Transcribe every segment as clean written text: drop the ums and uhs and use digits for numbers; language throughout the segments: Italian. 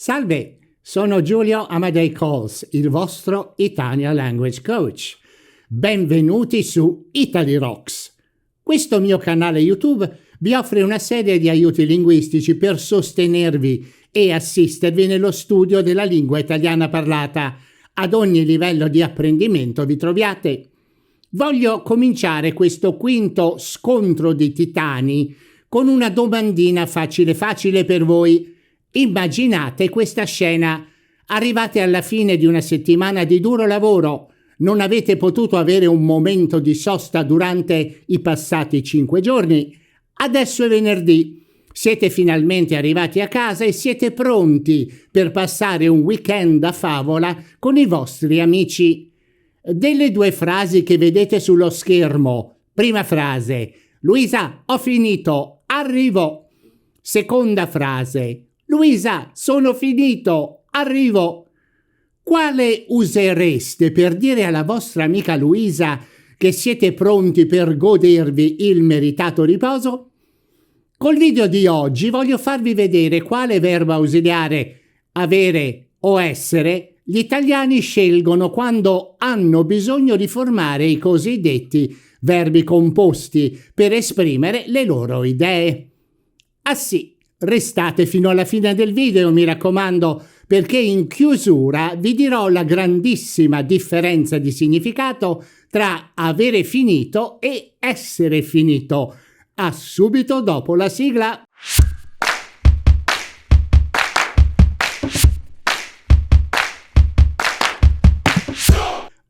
Salve, sono Giulio Amadei Coles, il vostro Italian Language Coach. Benvenuti su Italy Rocks. Questo mio canale YouTube vi offre una serie di aiuti linguistici per sostenervi e assistervi nello studio della lingua italiana parlata. Ad ogni livello di apprendimento vi troviate. Voglio cominciare questo quinto scontro di titani con una domandina facile per voi. Immaginate questa scena. Arrivate alla fine di una settimana di duro lavoro. Non avete potuto avere un momento di sosta durante i passati 5 giorni. Adesso è venerdì. Siete finalmente arrivati a casa e siete pronti per passare un weekend a favola con i vostri amici. Delle 2 frasi che vedete sullo schermo. Prima frase: Luisa, ho finito, arrivo. Seconda frase: Luisa, sono finito, arrivo. Quale usereste per dire alla vostra amica Luisa che siete pronti per godervi il meritato riposo? Col video di oggi voglio farvi vedere quale verbo ausiliare, avere o essere, gli italiani scelgono quando hanno bisogno di formare i cosiddetti verbi composti per esprimere le loro idee. Ah sì, restate fino alla fine del video, mi raccomando, perché in chiusura vi dirò la grandissima differenza di significato tra avere finito e essere finito. A subito dopo la sigla.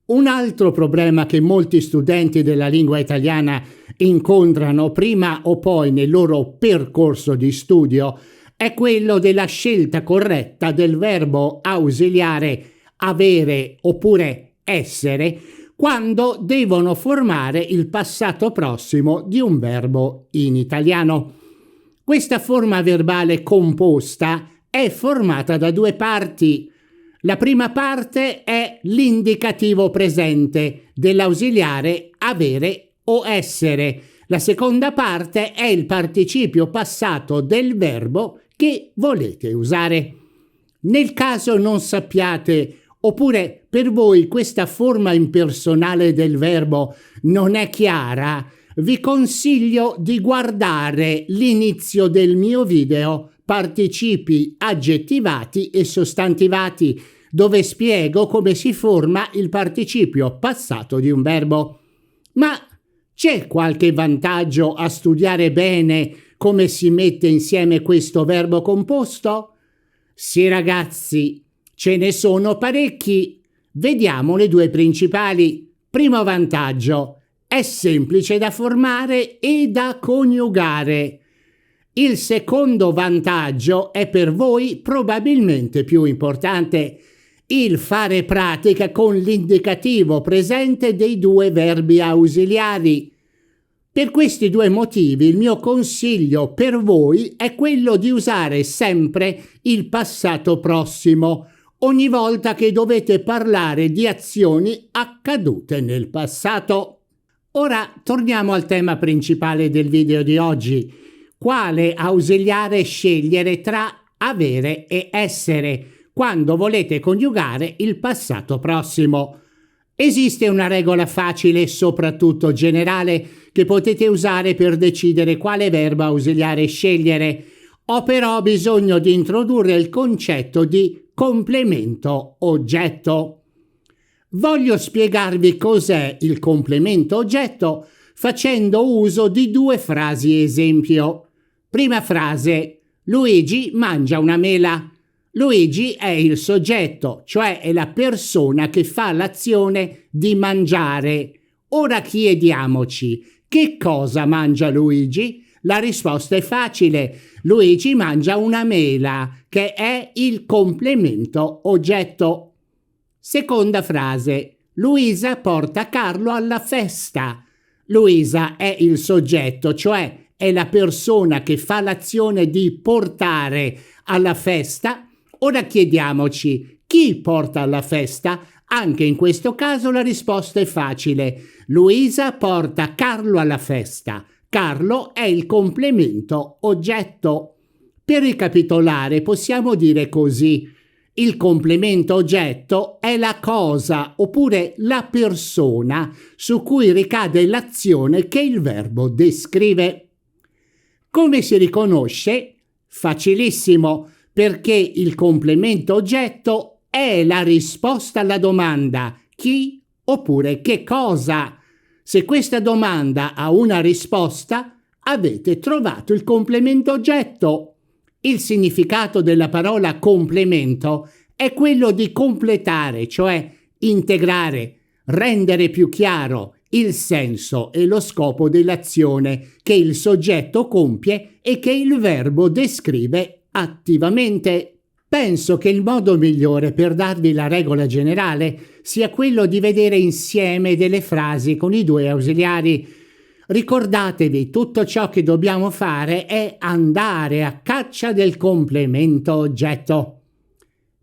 Un altro problema che molti studenti della lingua italiana incontrano prima o poi nel loro percorso di studio è quello della scelta corretta del verbo ausiliare avere oppure essere quando devono formare il passato prossimo di un verbo in italiano. Questa forma verbale composta è formata da 2 parti. La prima parte è l'indicativo presente dell'ausiliare avere o essere. La seconda parte è il participio passato del verbo che volete usare. Nel caso non sappiate, oppure per voi questa forma impersonale del verbo non è chiara, vi consiglio di guardare l'inizio del mio video Participi aggettivati e sostantivati, dove spiego come si forma il participio passato di un verbo. Ma c'è qualche vantaggio a studiare bene come si mette insieme questo verbo composto? Sì ragazzi, ce ne sono parecchi. Vediamo le 2 principali. Primo vantaggio: è semplice da formare e da coniugare. Il secondo vantaggio è per voi probabilmente più importante: il fare pratica con l'indicativo presente dei 2 verbi ausiliari. Per questi 2 motivi il mio consiglio per voi è quello di usare sempre il passato prossimo ogni volta che dovete parlare di azioni accadute nel passato. Ora torniamo al tema principale del video di oggi. Quale ausiliare scegliere tra avere e essere quando volete coniugare il passato prossimo? Esiste una regola facile e soprattutto generale che potete usare per decidere quale verbo ausiliare scegliere. Ho però bisogno di introdurre il concetto di complemento oggetto. Voglio spiegarvi cos'è il complemento oggetto facendo uso di 2 frasi esempio. Prima frase: Luigi mangia una mela. Luigi è il soggetto, cioè è la persona che fa l'azione di mangiare. Ora chiediamoci: che cosa mangia Luigi? La risposta è facile. Luigi mangia una mela, che è il complemento oggetto. Seconda frase: Luisa porta Carlo alla festa. Luisa è il soggetto, cioè è la persona che fa l'azione di portare alla festa. Ora chiediamoci: chi porta alla festa? Anche in questo caso la risposta è facile. Luisa porta Carlo alla festa. Carlo è il complemento oggetto. Per ricapitolare, possiamo dire così: il complemento oggetto è la cosa oppure la persona su cui ricade l'azione che il verbo descrive. Come si riconosce? Facilissimo, perché il complemento oggetto è la risposta alla domanda chi oppure che cosa. Se questa domanda ha una risposta, avete trovato il complemento oggetto. Il significato della parola complemento è quello di completare, cioè integrare, rendere più chiaro il senso e lo scopo dell'azione che il soggetto compie e che il verbo descrive attivamente. Penso che il modo migliore per darvi la regola generale sia quello di vedere insieme delle frasi con i due ausiliari. Ricordatevi, tutto ciò che dobbiamo fare è andare a caccia del complemento oggetto.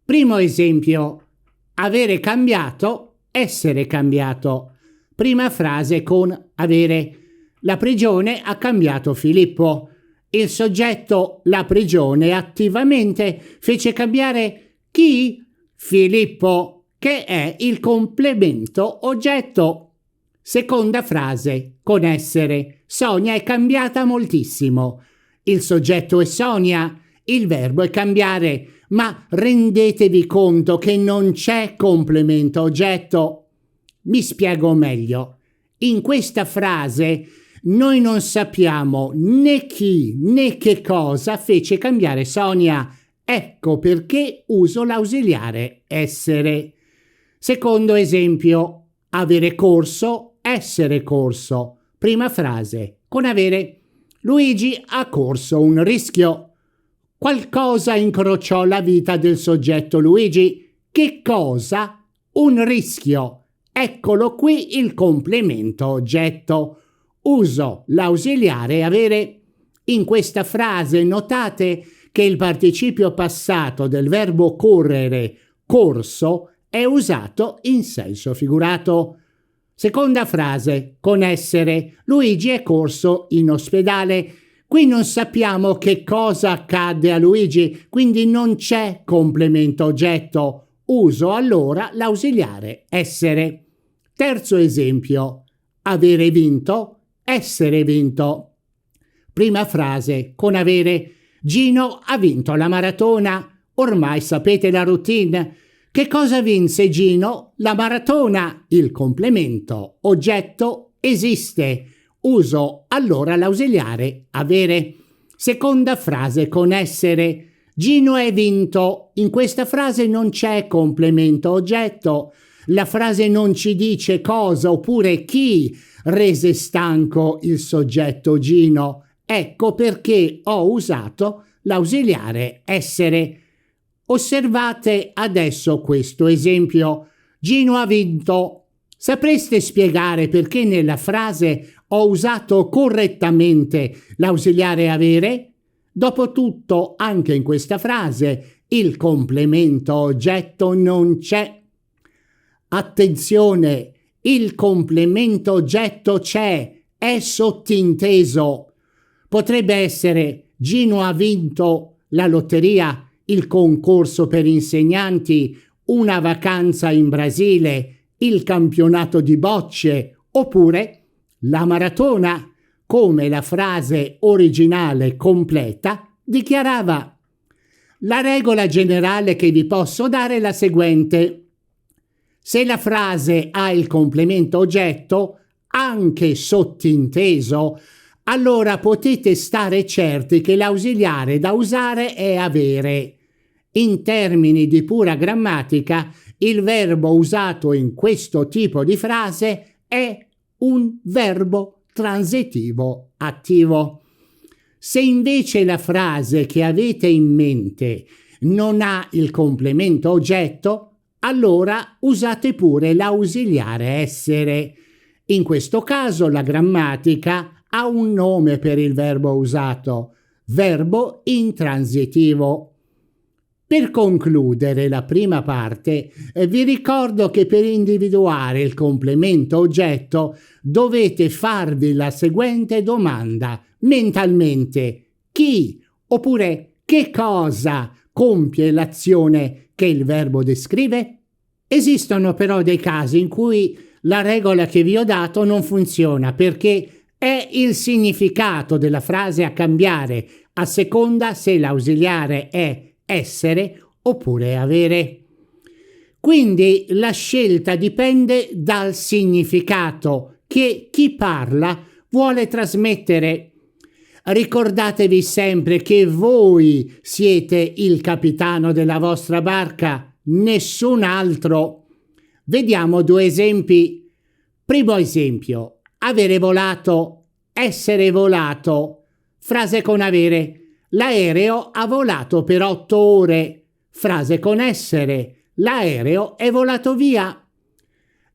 Primo esempio: avere cambiato, essere cambiato. Prima frase con avere. La prigione ha cambiato Filippo. Il soggetto, la prigione, attivamente fece cambiare chi? Filippo, che è il complemento oggetto. Seconda frase, con essere. Sonia è cambiata moltissimo. Il soggetto è Sonia, il verbo è cambiare, ma rendetevi conto che non c'è complemento oggetto. Mi spiego meglio. In questa frase noi non sappiamo né chi né che cosa fece cambiare Sonia. Ecco perché uso l'ausiliare essere. Secondo esempio, avere corso, essere corso. Prima frase, con avere. Luigi ha corso un rischio. Qualcosa incrociò la vita del soggetto Luigi. Che cosa? Un rischio. Eccolo qui il complemento oggetto. Uso l'ausiliare avere. In questa frase notate che il participio passato del verbo correre, corso, è usato in senso figurato. Seconda frase, con essere. Luigi è corso in ospedale. Qui non sappiamo che cosa accadde a Luigi, quindi non c'è complemento oggetto. Uso allora l'ausiliare essere. Terzo esempio, avere vinto, essere vinto. Prima frase, con avere. Gino ha vinto la maratona. Ormai sapete la routine. Che cosa vinse Gino? La maratona. Il complemento oggetto esiste. Uso allora l'ausiliare avere. Seconda frase con essere. Gino è vinto. In questa frase non c'è complemento oggetto. La frase non ci dice cosa oppure chi rese stanco il soggetto Gino. Ecco perché ho usato l'ausiliare essere. Osservate adesso questo esempio. Gino ha vinto. Sapreste spiegare perché nella frase ho usato correttamente l'ausiliare avere? Dopotutto, anche in questa frase, il complemento oggetto non c'è. Attenzione, il complemento oggetto c'è, è sottinteso. Potrebbe essere Gino ha vinto la lotteria, il concorso per insegnanti, una vacanza in Brasile, il campionato di bocce, oppure la maratona, come la frase originale completa dichiarava. La regola generale che vi posso dare è la seguente. Se la frase ha il complemento oggetto, anche sottinteso, allora potete stare certi che l'ausiliare da usare è avere. In termini di pura grammatica, il verbo usato in questo tipo di frase è un verbo transitivo attivo. Se invece la frase che avete in mente non ha il complemento oggetto, allora usate pure l'ausiliare essere. In questo caso la grammatica ha un nome per il verbo usato, verbo intransitivo. Per concludere la prima parte, vi ricordo che per individuare il complemento oggetto dovete farvi la seguente domanda mentalmente: chi oppure che cosa compie l'azione che il verbo descrive? Esistono però dei casi in cui la regola che vi ho dato non funziona perché è il significato della frase a cambiare a seconda se l'ausiliare è essere oppure avere. Quindi la scelta dipende dal significato che chi parla vuole trasmettere. Ricordatevi sempre che voi siete il capitano della vostra barca, nessun altro. Vediamo 2 esempi. Primo esempio: avere volato, essere volato. Frase con avere: l'aereo ha volato per 8 ore. Frase con essere: l'aereo è volato via.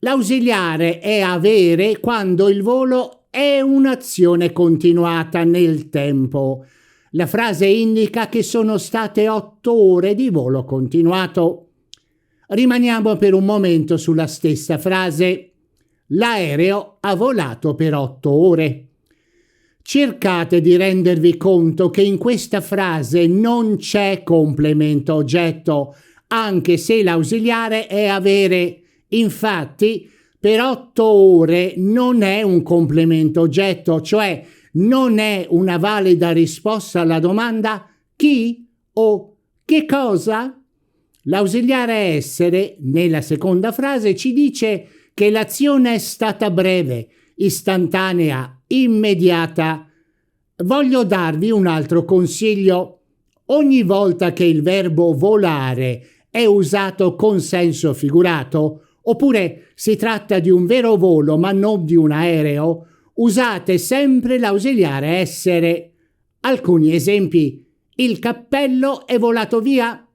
L'ausiliare è avere quando il volo è un'azione continuata nel tempo. La frase indica che sono state 8 ore di volo continuato. Rimaniamo per un momento sulla stessa frase. L'aereo ha volato per 8 ore. Cercate di rendervi conto che in questa frase non c'è complemento oggetto, anche se l'ausiliare è avere. Infatti, per 8 ore non è un complemento oggetto, cioè non è una valida risposta alla domanda chi o che cosa? L'ausiliare essere, nella seconda frase, ci dice che l'azione è stata breve, istantanea, immediata. Voglio darvi un altro consiglio. Ogni volta che il verbo volare è usato con senso figurato, oppure si tratta di un vero volo ma non di un aereo, usate sempre l'ausiliare essere. Alcuni esempi: il cappello è volato via,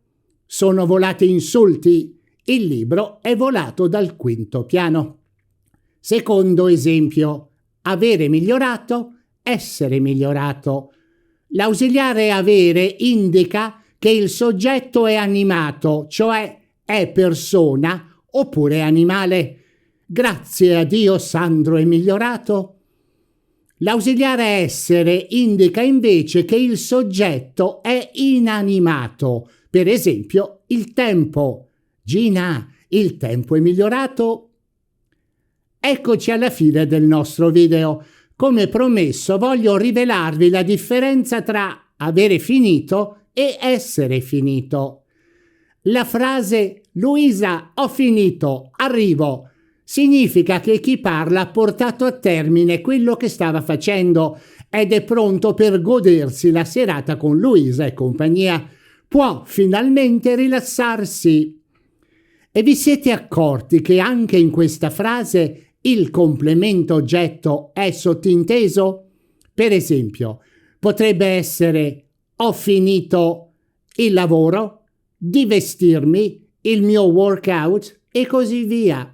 sono volati insulti, il libro è volato dal 5° piano. Secondo esempio: avere migliorato, essere migliorato. L'ausiliare avere indica che il soggetto è animato, cioè è persona oppure animale. Grazie a Dio Sandro è migliorato. L'ausiliare essere indica invece che il soggetto è inanimato. Per esempio, il tempo. Gina, il tempo è migliorato. Eccoci alla fine del nostro video. Come promesso, voglio rivelarvi la differenza tra avere finito e essere finito. La frase «Luisa, ho finito, arrivo» significa che chi parla ha portato a termine quello che stava facendo ed è pronto per godersi la serata con Luisa e compagnia. Può finalmente rilassarsi. E vi siete accorti che anche in questa frase il complemento oggetto è sottinteso? Per esempio, potrebbe essere «Ho finito il lavoro», «di vestirmi», «il mio workout» e così via.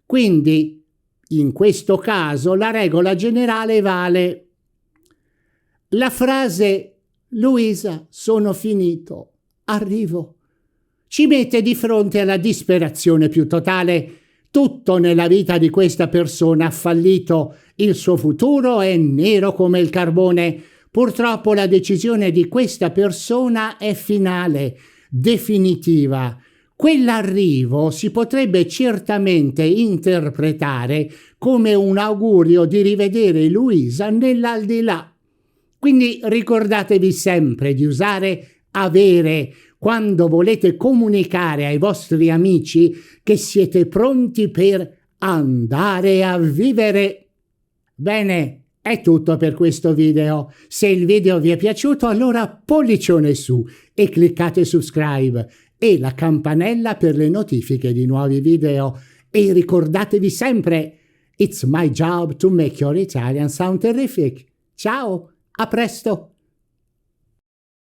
Quindi, in questo caso, la regola generale vale. La frase «Luisa, sono finito, arrivo» ci mette di fronte alla disperazione più totale. Tutto nella vita di questa persona ha fallito, il suo futuro è nero come il carbone. Purtroppo la decisione di questa persona è finale, definitiva. Quell'arrivo si potrebbe certamente interpretare come un augurio di rivedere Luisa nell'aldilà. Quindi ricordatevi sempre di usare avere quando volete comunicare ai vostri amici che siete pronti per andare a vivere. Bene, è tutto per questo video. Se il video vi è piaciuto, allora pollicione su e cliccate subscribe e la campanella per le notifiche di nuovi video. E ricordatevi sempre, it's my job to make your Italian sound terrific. Ciao, a presto!